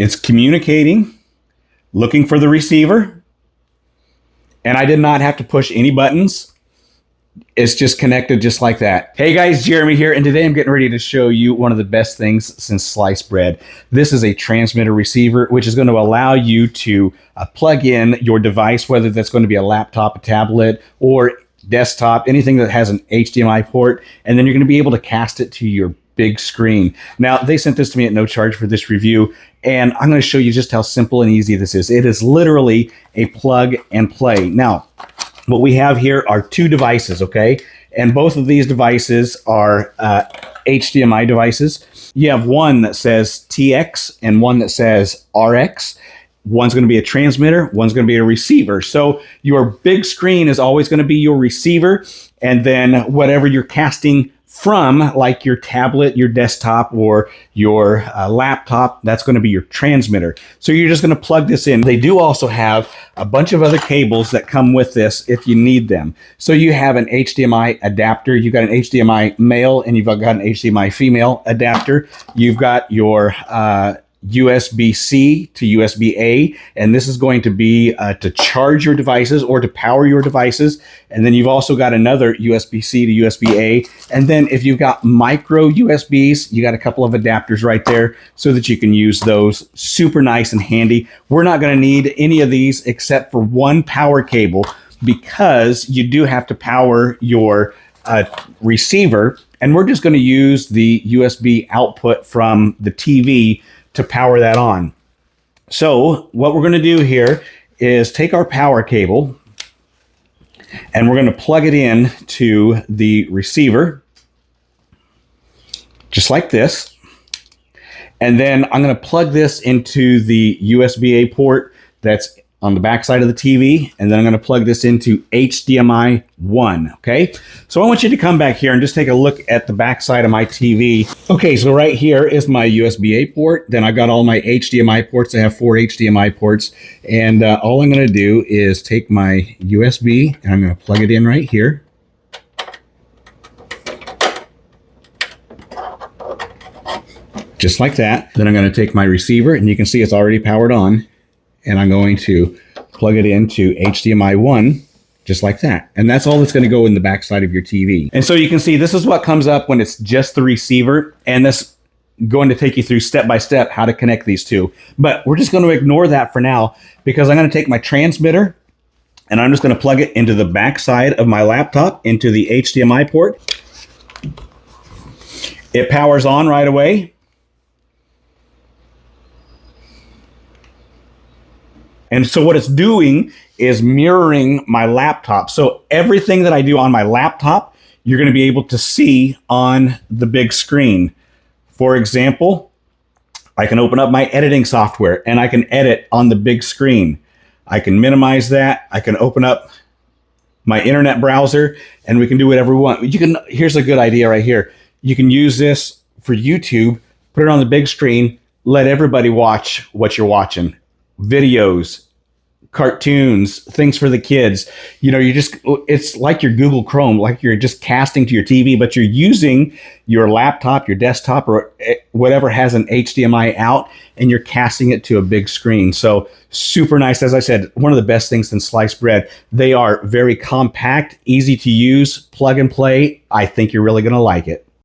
It's communicating, looking for the receiver, and I did not have to push any buttons. It's just connected just like that. Hey guys, Jeremy here, and today I'm getting ready to show you one of the best things since sliced bread. This is a transmitter receiver, which is going to allow you to plug in your device, whether that's going to be a laptop, a tablet, or desktop, anything that has an HDMI port, and then you're going to be able to cast it to your big screen. Now, they sent this to me at no charge for this review, and I'm going to show you just how simple and easy this is. It is literally a plug and play. Now, what we have here are two devices, okay? And both of these devices are HDMI devices. You have one that says TX and one that says RX. One's going to be a transmitter, one's going to be a receiver. So your big screen is always going to be your receiver, and then whatever you're casting from, like your tablet, your desktop, or your laptop, that's going to be your transmitter. So you're just going to plug this in. They do also have a bunch of other cables that come with this if you need them. So you have an HDMI adapter, you've got an HDMI male, and you've got an HDMI female adapter. You've got your USB-C to USB-A, and this is going to be to charge your devices or to power your devices. And then you've also got another USB-C to USB-A. And then if you've got micro USBs, you got a couple of adapters right there so that you can use those. Super nice and handy. We're not going to need any of these except for one power cable, because you do have to power your receiver. And we're just going to use the USB output from the TV to power that on. So what we're going to do here is take our power cable and we're going to plug it in to the receiver, just like this. And then I'm going to plug this into the USB-A port that's on the back side of the TV, and then I'm going to plug this into HDMI 1, okay? So I want you to come back here and just take a look at the back side of my TV. Okay, so right here is my USB-A port. Then I've got all my HDMI ports. I have 4 HDMI ports, and all I'm going to do is take my USB, and I'm going to plug it in right here. Just like that. Then I'm going to take my receiver, and you can see it's already powered on, and I'm going to plug it into HDMI 1, just like that. And that's all that's going to go in the back side of your TV. And so you can see this is what comes up when it's just the receiver, and this going to take you through step by step how to connect these two. But we're just going to ignore that for now, because I'm going to take my transmitter and I'm just going to plug it into the back side of my laptop into the HDMI port. It powers on right away. And so what it's doing is mirroring my laptop. So everything that I do on my laptop, you're going to be able to see on the big screen. For example, I can open up my editing software and I can edit on the big screen. I can minimize that. I can open up my internet browser and we can do whatever we want. Here's a good idea right here. You can use this for YouTube, put it on the big screen, let everybody watch what you're watching. Videos, cartoons, things for the kids. You know, it's like your Google Chrome, like you're just casting to your TV, but you're using your laptop, your desktop, or whatever has an HDMI out, and you're casting it to a big screen. So super nice. As I said, one of the best things in sliced bread. They are very compact, easy to use, plug and play. I think you're really going to like it.